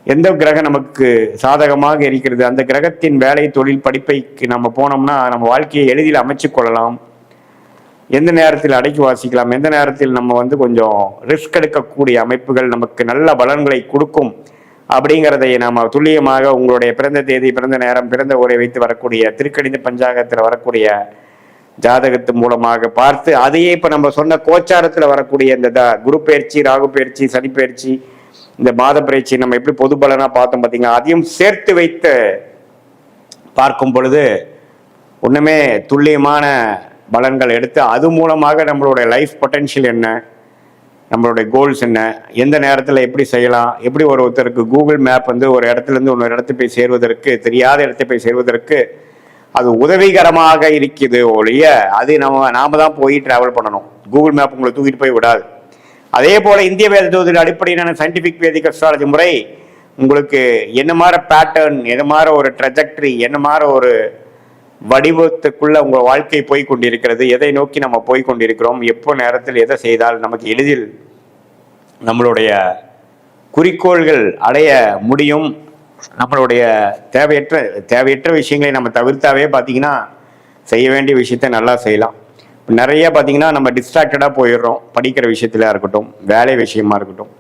எந்த கிரகம் நமக்கு சாதகமாக இருக்கிறது, அந்த கிரகத்தின் வேலை தொழில் படிப்பைக்கு நம்ம போனோம்னா நம்ம வாழ்க்கையை எளிதில் அமைச்சு கொள்ளலாம், எந்த நேரத்தில் அடக்கி வாசிக்கலாம், எந்த நேரத்தில் நம்ம வந்து கொஞ்சம் ரிஸ்க் எடுக்கக்கூடிய அமைப்புகள் நமக்கு நல்ல பலன்களை கொடுக்கும் அப்படிங்கிறதை நாம் துல்லியமாக உங்களுடைய பிறந்த தேதி, பிறந்த நேரம், பிறந்த ஊரை வைத்து வரக்கூடிய திருக்கணித பஞ்சாங்கத்தில் வரக்கூடிய ஜாதகத்து மூலமாக பார்த்து அதையே இப்போ நம்ம சொன்ன கோச்சாரத்தில் வரக்கூடிய இந்த குரு பயிற்சி, ராகு பயிற்சி, சனி பயிற்சி, இந்த மாத பயிற்சி நம்ம எப்படி பொது பலனாக பார்த்தோம் பார்த்தீங்கன்னா, அதையும் சேர்த்து வைத்து பார்க்கும் பொழுது ஒன்றுமே துல்லியமான பலன்கள் எடுத்து அது மூலமாக நம்மளுடைய லைஃப் பொட்டென்ஷியல் என்ன, நம்மளுடைய கோல்ஸ் என்ன, எந்த நேரத்தில் எப்படி செய்யலாம், எப்படி ஒருத்தருக்கு கூகுள் மேப் வந்து ஒரு இடத்துலேருந்து இன்னொரு இடத்துக்கு போய் சேர்வதற்கு, தெரியாத இடத்தை போய் சேர்வதற்கு அது உதவிகரமாக இருக்குது ஒழிய அது நாம தான் போய் டிராவல் பண்ணணும். கூகுள் மேப் உங்களை தூக்கிட்டு போய் விடாது. அதே போல இந்திய வேத ஜோதிட அடிப்படையிலான சயின்டிஃபிக் வேதிக் அஸ்ட்ராலஜி முறை உங்களுக்கு என்ன மாதிரி பேட்டர்ன், என்ன மாதிரி ஒரு ட்ரெஜெக்டரி, என்ன மாதிரி ஒரு வடிவத்துக்குள்ள உங்க வாழ்க்கை போய் கொண்டிருக்கிறது, எதை நோக்கி நம்ம போய் கொண்டிருக்கிறோம், எப்போ நேரத்தில் எதை செய்தால் நமக்கு எளிதில் நம்மளுடைய குறிக்கோள்கள் அடைய முடியும், நம்மளுடைய தேவையற்ற விஷயங்களை நம்ம தவிர்த்தாவே பார்த்தீங்கன்னா செய்ய வேண்டிய விஷயத்த நல்லா செய்யலாம். நிறைய பார்த்தீங்கன்னா நம்ம டிஸ்ட்ராக்டடாக போயிடுறோம். படிக்கிற விஷயத்துல இருக்கட்டும், வேலை விஷயமா இருக்கட்டும்.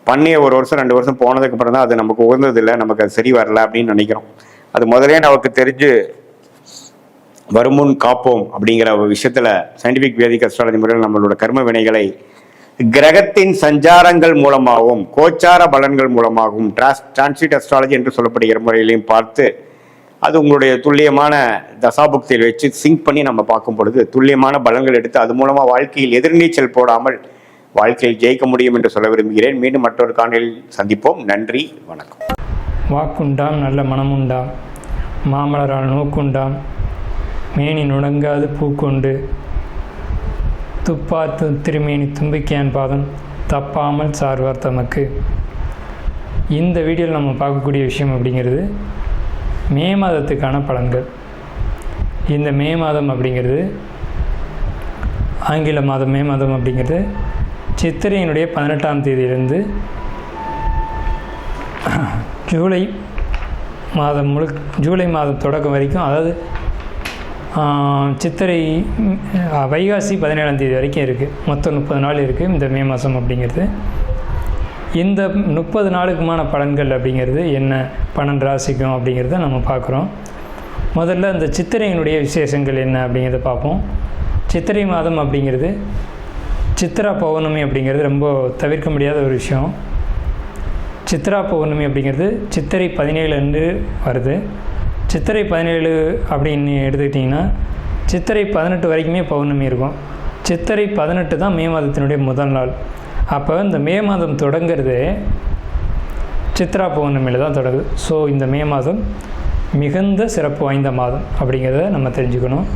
பண்ணி 1 வருஷம் 2 வருஷம் போனதுக்கு அப்புறம் தான் அது நமக்கு உகந்ததில்லை, நமக்கு அது சரி வரல அப்படின்னு நினைக்கிறோம். அது முதலே நமக்கு தெரிஞ்சு வருமுன் காப்போம் அப்படிங்கிற ஒரு விஷயத்துல சயின்டிபிக் வேதிக் அஸ்ட்ராலஜி முறையில் நம்மளோட கர்ம வினைகளை கிரகத்தின் சஞ்சாரங்கள் மூலமாகவும் கோச்சார பலன்கள் மூலமாகவும் டிரான்சிட் அஸ்ட்ராலஜி என்று சொல்லப்படுகிற முறையிலையும் பார்த்து அது உங்களுடைய துல்லியமான தசாபுக்தியில் வச்சு சிங்க் பண்ணி நம்ம பார்க்கும் பொழுது துல்லியமான பலன்கள் எடுத்து அது மூலமாக வாழ்க்கையில் எதிர்நீச்சல் போடாமல் வாழ்க்கையில் ஜெயிக்க முடியும் என்று சொல்ல விரும்புகிறேன். மீண்டும் மற்றொரு காணொளியில் சந்திப்போம். நன்றி, வணக்கம். வாக்குண்டாம் நல்ல மனமுண்டாம், மாமலரால் நோக்குண்டாம், மேனி நுடங்காது பூக்கொண்டு, துப்பார் திருமேனி தும்பிக்கையான் பாதம் தப்பாமல் சார்வார் தமக்கு. இந்த வீடியோவில் நம்ம பார்க்கக்கூடிய விஷயம் அப்படிங்கிறது மே மாதத்துக்கான பலன்கள். இந்த மே மாதம் அப்படிங்கிறது ஆங்கில மாதம் மே மாதம் அப்படிங்கிறது சித்திரையினுடைய 18ஆம் தேதியிலிருந்து ஜூலை மாதம் தொடக்கம் வரைக்கும், அதாவது சித்திரை வைகாசி 17ஆம் தேதி வரைக்கும் இருக்குது. மொத்தம் 30 நாள் இருக்குது இந்த மே மாதம் அப்படிங்கிறது. இந்த 30 நாளுக்குமான பலன்கள் அப்படிங்கிறது என்ன, 12 ராசிக்கும் அப்படிங்கிறத நம்ம பார்க்குறோம். முதல்ல இந்த சித்திரையினுடைய விசேஷங்கள் என்ன அப்படிங்கிறத பார்ப்போம். சித்திரை மாதம் அப்படிங்கிறது சித்ரா பௌர்ணமி அப்படிங்கிறது ரொம்ப தவிர்க்க முடியாத ஒரு விஷயம். சித்ரா பௌர்ணமி அப்படிங்கிறது சித்திரை 17 அன்று வருது. சித்திரை 17 அப்படின்னு எடுத்துக்கிட்டிங்கன்னா சித்திரை 18 வரைக்குமே பௌர்ணமி இருக்கும். சித்திரை 18 தான் மே மாதத்தினுடைய முதல் நாள். அப்போ இந்த மே மாதம் தொடங்கிறது சித்ரா பௌர்ணமியில் தான் தொடங்குது. ஸோ இந்த மே மாதம் மிகுந்த சிறப்பு வாய்ந்த மாதம் அப்படிங்கிறத நம்ம தெரிஞ்சுக்கணும்.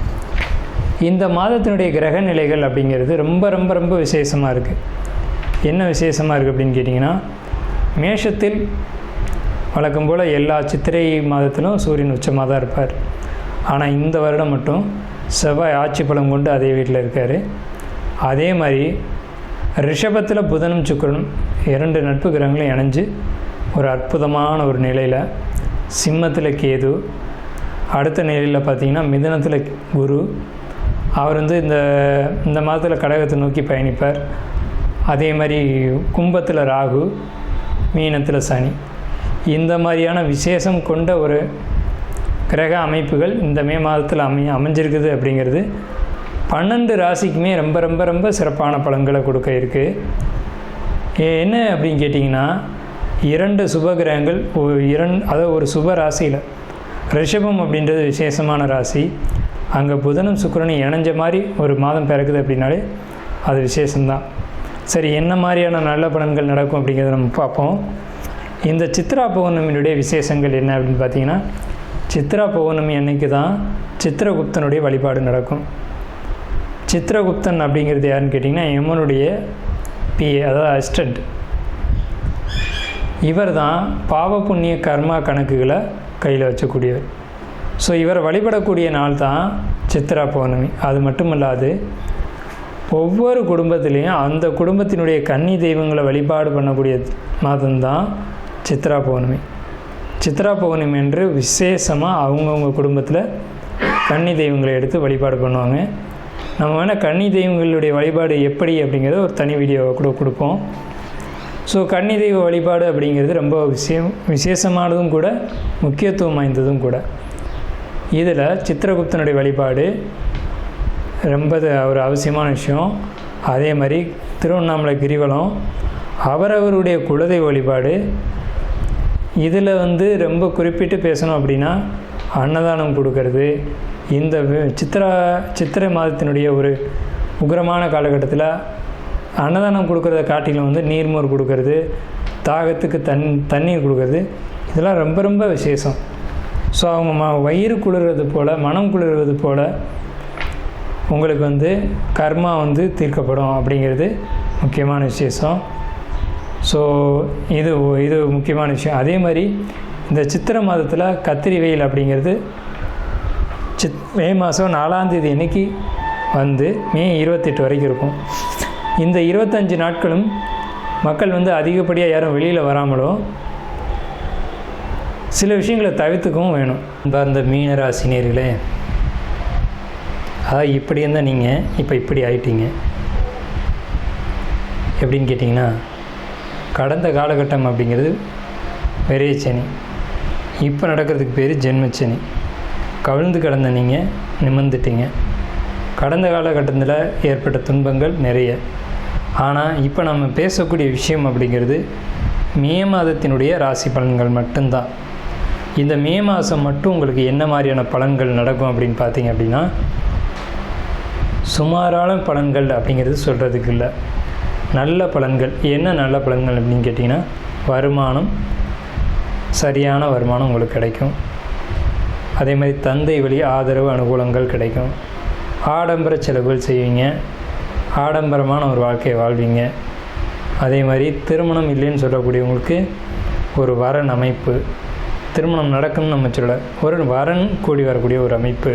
இந்த மாதத்தினுடைய கிரக நிலைகள் அப்படிங்கிறது ரொம்ப ரொம்ப ரொம்ப விசேஷமாக இருக்குது. என்ன விசேஷமாக இருக்குது அப்படின்னு கேட்டிங்கன்னா, மேஷத்தில் வழக்கம் போல் எல்லா சித்திரை மாதத்திலும் சூரியன் உச்சமாக தான் இருப்பார். ஆனால் இந்த வருடம் மட்டும் செவ்வாய் ஆட்சி பலம் கொண்டு அதே வீட்டில் இருக்கார். அதே மாதிரி ரிஷபத்தில் புதனும் சுக்கிரனும் 2 நட்பு கிரகங்களும் இணைஞ்சு ஒரு அற்புதமான ஒரு நிலையில், சிம்மத்தில் கேது, அடுத்த நிலையில் பார்த்திங்கன்னா மிதுனத்தில் குரு, அவர் இந்த மாதத்தில் கடகத்தை நோக்கி பயணிப்பார். அதே மாதிரி கும்பத்தில் ராகு, மீனத்தில் சனி. இந்த மாதிரியான விசேஷம் கொண்ட ஒரு கிரக அமைப்புகள் இந்த மே மாதத்தில் அமைஞ்சிருக்குது அப்படிங்கிறது 12 ராசிக்குமே ரொம்ப ரொம்ப ரொம்ப சிறப்பான பலன்களை கொடுக்க இருக்குது. என்ன அப்படின்னு கேட்டிங்கன்னா, 2 சுப கிரகங்கள் அதாவது ஒரு சுப ராசியில், ரிஷபம் அப்படின்றது விசேஷமான ராசி, அங்கே புதனும் சுக்கிரனும் இணைஞ்ச மாதிரி ஒரு மாதம் பிறக்குது அப்படின்னாலே அது விசேஷம்தான். சரி, என்ன மாதிரியான நல்ல பலன்கள் நடக்கும் அப்படிங்கிறத நம்ம பார்ப்போம். இந்த சித்ரா பௌர்ணமியினுடைய விசேஷங்கள் என்ன அப்படின்னு பார்த்தீங்கன்னா, சித்ரா பௌர்ணமி அன்னைக்கு தான் சித்திரகுப்தனுடைய வழிபாடு நடக்கும். சித்திரகுப்தன் அப்படிங்கிறது யாருன்னு கேட்டிங்கன்னா, யமனுடைய பிஏ, அதாவது அசிஸ்டண்ட். இவர் தான் பாவ புண்ணிய கர்மா கணக்குகளை கையில் வச்சக்கூடியவர். ஸோ இவரை வழிபடக்கூடிய நாள் தான் சித்ரா பௌர்ணமி. அது மட்டும் இல்லாது ஒவ்வொரு குடும்பத்திலையும் அந்த குடும்பத்தினுடைய கன்னி தெய்வங்களை வழிபாடு பண்ணக்கூடிய மாதம்தான் சித்ரா பௌர்ணமி. சித்ரா பௌர்ணமி என்று விசேஷமாக அவங்கவுங்க குடும்பத்தில் கன்னி தெய்வங்களை எடுத்து வழிபாடு பண்ணுவாங்க. நம்ம வேணால் கன்னி தெய்வங்களுடைய வழிபாடு எப்படி அப்படிங்கிறத ஒரு தனி வீடியோவை கூட கொடுப்போம். ஸோ கன்னி தெய்வ வழிபாடு அப்படிங்கிறது ரொம்ப விசேஷமானதும் கூட, முக்கியத்துவம் வாய்ந்ததும் கூட. இதில் சித்திரகுப்தனுடைய வழிபாடு ரொம்ப ஒரு அவசியமான விஷயம். அதே மாதிரி திருவண்ணாமலை கிரிவலம், அவரவருடைய குலதெய்வ வழிபாடு. இதில் ரொம்ப குறிப்பிட்டு பேசணும் அப்படின்னா அன்னதானம் கொடுக்கறது. இந்த சித்திரை மாதத்தினுடைய ஒரு உக்கிரமான காலகட்டத்தில் அன்னதானம் கொடுக்கறத காட்டிலும் நீர்மோர் கொடுக்கறது, தாகத்துக்கு தண்ணீர் கொடுக்கறது, இதெல்லாம் ரொம்ப ரொம்ப விசேஷம். ஸோ அவங்க வயிறு குளிர்றது போல், மனம் குளிர்வது போல் உங்களுக்கு கர்மா தீர்க்கப்படும் அப்படிங்கிறது முக்கியமான விசேஷம். ஸோ இது முக்கியமான விஷயம். அதே மாதிரி இந்த சித்திரை மாதத்தில் கத்திரி வெயில் அப்படிங்கிறது மே மாதம் 4ஆம் தேதி அன்னைக்கு மே 28 வரைக்கும் இருக்கும். இந்த 25 நாட்களும் மக்கள் அதிகப்படியாக யாரும் வெளியில் வராமலும் சில விஷயங்களை தவிர்த்துக்கவும் வேணும். அந்த மீன ராசினியர்களே, அதாவது இப்படி இருந்தால் நீங்கள் இப்போ இப்படி ஆயிட்டீங்க. எப்படின்னு கேட்டிங்கன்னா, கடந்த காலகட்டம் அப்படிங்கிறது விரையச்சனி, இப்போ நடக்கிறதுக்கு பேர் ஜென்மச்சனி. கவிழ்ந்து கிடந்த நீங்கள் நிமிர்ந்துட்டீங்க. கடந்த காலகட்டத்தில் ஏற்பட்ட துன்பங்கள் நிறைய. ஆனால் இப்போ நம்ம பேசக்கூடிய விஷயம் அப்படிங்கிறது மே மாதத்தினுடைய ராசி பலன்கள் மட்டும்தான். இந்த மே மாதம் மட்டும் உங்களுக்கு என்ன மாதிரியான பலன்கள் நடக்கும் அப்படின்னு பார்த்தீங்க அப்படின்னா, சுமாரான பலன்கள் அப்படிங்கிறது சொல்கிறதுக்கு இல்லை, நல்ல பலன்கள். என்ன நல்ல பலன்கள் அப்படின்னு கேட்டிங்கன்னா, வருமானம், சரியான வருமானம் உங்களுக்கு கிடைக்கும். அதே மாதிரி தந்தை வழி ஆதரவு அனுகூலங்கள் கிடைக்கும். ஆடம்பர செலவுகள் செய்வீங்க, ஆடம்பரமான ஒரு வாழ்க்கையை வாழ்வீங்க. அதே மாதிரி திருமணம் இல்லைன்னு சொல்லக்கூடியவங்களுக்கு ஒரு வரன் அமைப்பு, திருமணம் நடக்கும்னு நம்ம சொல்ல, ஒரு வரன் கூடி வரக்கூடிய ஒரு அமைப்பு.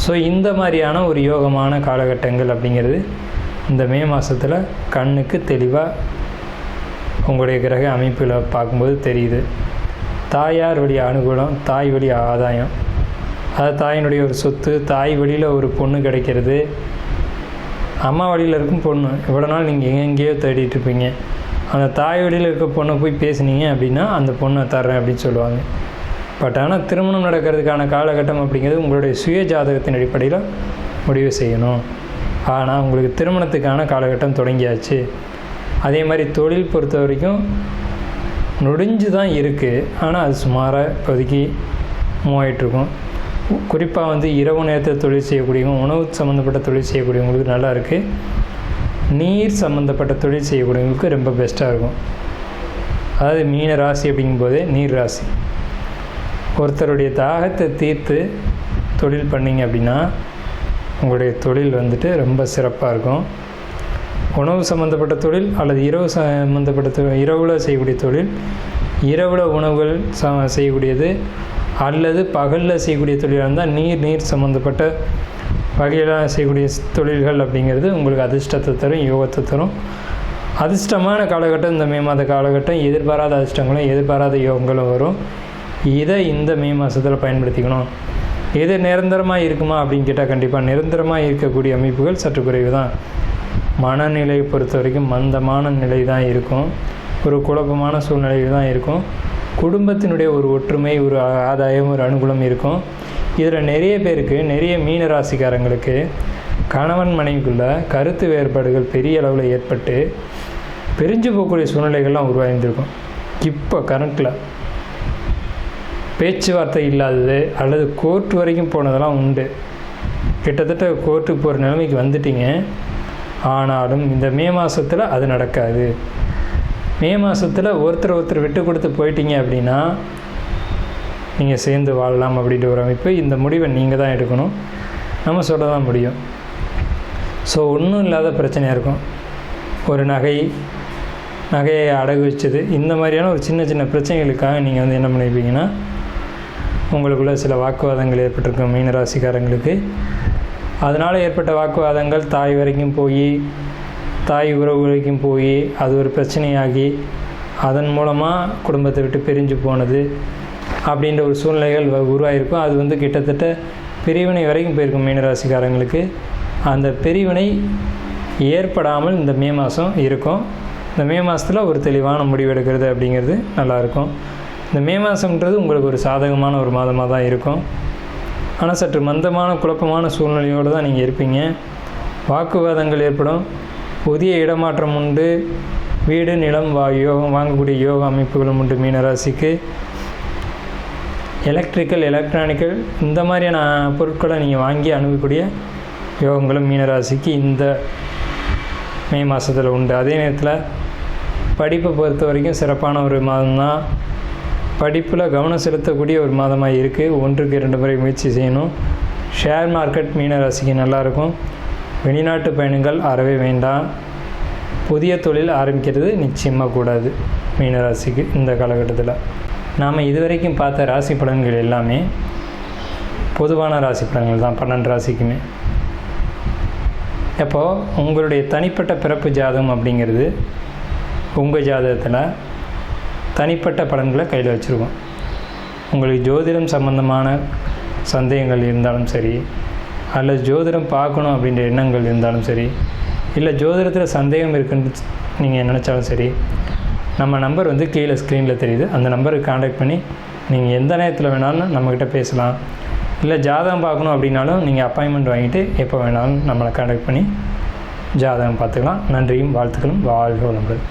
ஸோ இந்த மாதிரியான ஒரு யோகமான காலகட்டங்கள் அப்படிங்கிறது இந்த மே மாதத்தில் கண்ணுக்கு தெளிவாக உங்களுடைய கிரக அமைப்பில் பார்க்கும்போது தெரியுது. தாயார் வழி அனுகூலம், தாய் வழி ஆதாயம், அது தாயினுடைய ஒரு சொத்து, தாய் வழியில் ஒரு பொண்ணு கிடைக்கிறது. அம்மா வழியில் இருக்கும் பொண்ணு இவ்வளோ நாள் நீங்கள் எங்கேயோ தேடிட்டு இருப்பீங்க, அந்த தாய் வழியில் இருக்க பொண்ணை போய் பேசுனீங்க அப்படின்னா அந்த பொண்ணை தர்றேன் அப்படின்னு சொல்லுவாங்க. பட் ஆனால் திருமணம் நடக்கிறதுக்கான காலகட்டம் அப்படிங்கிறது உங்களுடைய சுய ஜாதகத்தின் அடிப்படையில் முடிவு செய்யணும். ஆனால் உங்களுக்கு திருமணத்துக்கான காலகட்டம் தொடங்கியாச்சு. அதே மாதிரி தொழில் பொறுத்த வரைக்கும் நொடிஞ்சு தான் இருக்குது, ஆனால் அது சுமாராக இப்போதைக்கு மூவாயிட்ருக்கும். குறிப்பாக இரவு நேரத்தில் தொழில் செய்யக்கூடியவங்க, உணவு சம்மந்தப்பட்ட தொழில் செய்யக்கூடியவங்களுக்கு நல்லா இருக்குது. நீர் சம்மந்தப்பட்ட தொழில் செய்யக்கூடியவங்களுக்கு ரொம்ப பெஸ்ட்டாக இருக்கும். அதாவது மீன ராசி அப்படிங்கும்போதே நீர் ராசி. ஒருத்தருடைய தாகத்தை தீர்த்து தொழில் பண்ணிங்க அப்படின்னா உங்களுடைய தொழில் ரொம்ப சிறப்பாக இருக்கும். உணவு சம்மந்தப்பட்ட தொழில் அல்லது இரவு சம்மந்தப்பட்ட இரவில் செய்யக்கூடிய தொழில், இரவில் உணவுகள் செய்யக்கூடியது அல்லது பகலில் செய்யக்கூடிய தொழிலாக இருந்தால் நீர் சம்மந்தப்பட்ட வகையில் செய்யக்கூடிய தொழில்கள் அப்படிங்கிறது உங்களுக்கு அதிர்ஷ்டத்தை தரும், யோகத்தை தரும். அதிர்ஷ்டமான காலகட்டம் இந்த மே மாத காலகட்டம். எதிர்பாராத அதிர்ஷ்டங்களும் எதிர்பாராத யோகங்களும் வரும். இதை இந்த மே மாதத்தில் பயன்படுத்திக்கணும். எது நிரந்தரமாக இருக்குமா அப்படின்னு கேட்டால் கண்டிப்பாக நிரந்தரமாக இருக்கக்கூடிய அமைப்புகள் சற்று குறைவு தான். மனநிலையை பொறுத்த வரைக்கும் மந்தமான நிலை தான் இருக்கும், ஒரு குழப்பமான சூழ்நிலை தான் இருக்கும். குடும்பத்தினுடைய ஒரு ஒற்றுமை, ஒரு ஆதாயம், ஒரு அனுகூலம் இருக்கும். இதில் நிறைய பேருக்கு, நிறைய மீன ராசிக்காரங்களுக்கு கணவன் மனைவிக்குள்ள கருத்து வேறுபாடுகள் பெரிய அளவில் ஏற்பட்டு பிரிஞ்சு போகக்கூடிய சூழ்நிலைகள்லாம் உருவாகியிருக்கும். இப்போ கரண்ட்டில் பேச்சுவார்த்தை இல்லாதது அல்லது கோர்ட் வரைக்கும் போனதெல்லாம் உண்டு. கிட்டத்தட்ட கோர்ட்டுக்கு போகிற நிலைமைக்கு வந்துட்டீங்க. ஆனாலும் இந்த மே மாதத்தில் அது நடக்காது. மே மாதத்தில் ஒருத்தர் விட்டு கொடுத்து போயிட்டீங்க அப்படின்னா நீங்கள் சேர்ந்து வாழலாம் அப்படின்ற ஒரு அமைப்பு. இந்த முடிவை நீங்கள் தான் எடுக்கணும், நம்ம சொல்ல தான் முடியும். ஸோ ஒன்றும் இல்லாத பிரச்சனையாக இருக்கும். ஒரு நகையை அடகு வச்சது, இந்த மாதிரியான ஒரு சின்ன சின்ன பிரச்சனைகளுக்காக நீங்கள் என்ன பண்ணியிருப்பீங்கன்னா உங்களுக்குள்ளே சில வாக்குவாதங்கள் ஏற்பட்டிருக்கும் மீனராசிக்காரங்களுக்கு. அதனால் ஏற்பட்ட வாக்குவாதங்கள் தாய் வரைக்கும் போய், தாய் உறவு வரைக்கும் போய் அது ஒரு பிரச்சனையாகி அதன் மூலமாக குடும்பத்தை விட்டு பிரிஞ்சு போனது அப்படின்ற ஒரு சூழ்நிலைகள் உருவாகிருக்கும். அது கிட்டத்தட்ட பிரிவினை வரைக்கும் போயிருக்கும் மீனராசிக்காரங்களுக்கு. அந்த பிரிவினை ஏற்படாமல் இந்த மே மாதம் இருக்கும். இந்த மே மாதத்தில் ஒரு தெளிவான முடிவு எடுக்கிறது அப்படிங்கிறது நல்லாயிருக்கும். இந்த மே மாதம்ன்றது உங்களுக்கு ஒரு சாதகமான ஒரு மாதமாக தான் இருக்கும். ஆனால் சற்று மந்தமான குழப்பமான சூழ்நிலையோடு தான் நீங்கள் இருப்பீங்க. வாக்குவாதங்கள் ஏற்படும். புதிய இடமாற்றம் உண்டு. வீடு, நிலம், யோகம் வாங்கக்கூடிய யோக அமைப்புகளும் உண்டு மீனராசிக்கு. எலக்ட்ரானிக்கல் இந்த மாதிரியான பொருட்களை நீங்கள் வாங்கி அணுகக்கூடிய யோகங்களும் மீனராசிக்கு இந்த மே மாதத்தில் உண்டு. அதே நேரத்தில் படிப்பை பொறுத்த வரைக்கும் சிறப்பான ஒரு மாதம்தான். படிப்பில் கவனம் செலுத்தக்கூடிய ஒரு மாதமாக இருக்குது. 1-2 முறை முயற்சி செய்யணும். ஷேர் மார்க்கெட் மீனராசிக்கு நல்லாயிருக்கும். வெளிநாட்டு பயணங்கள் அறவே வேண்டாம். புதிய தொழில் ஆரம்பிக்கிறது நிச்சயமாக கூடாது மீனராசிக்கு இந்த காலகட்டத்தில். நாம் இதுவரைக்கும் பார்த்த ராசி பலன்கள் எல்லாமே பொதுவான ராசி பலன்கள் தான், 12 ராசிக்குமே. அப்போது உங்களுடைய தனிப்பட்ட பிறப்பு ஜாதகம் அப்படிங்கிறது உங்கள் ஜாதகத்தில் தனிப்பட்ட பலன்களை கையில் வச்சுருக்கோம். உங்களுக்கு ஜோதிடம் சம்பந்தமான சந்தேகங்கள் இருந்தாலும் சரி, அல்லது ஜோதிடம் பார்க்கணும் அப்படின்ற எண்ணங்கள் இருந்தாலும் சரி, இல்லை ஜோதிடத்தில் சந்தேகம் இருக்குன்னு நீங்கள் நினச்சாலும் சரி, நம்ம நம்பர் வந்து கீழே ஸ்க்ரீனில் தெரியுது. அந்த நம்பருக்கு காண்டாக்ட் பண்ணி நீங்கள் எந்த நேரத்தில் வேணாலும் நம்மக்கிட்ட பேசலாம். இல்லை ஜாதகம் பார்க்கணும் அப்படின்னாலும் நீங்கள் அப்பாயின்மெண்ட் வாங்கிட்டு எப்போ வேணாலும் நம்மளை காண்டாக்ட் பண்ணி ஜாதகம் பார்த்துக்கலாம். நன்றியும் வாழ்த்துக்களும். வாழ்க வளமுடன்.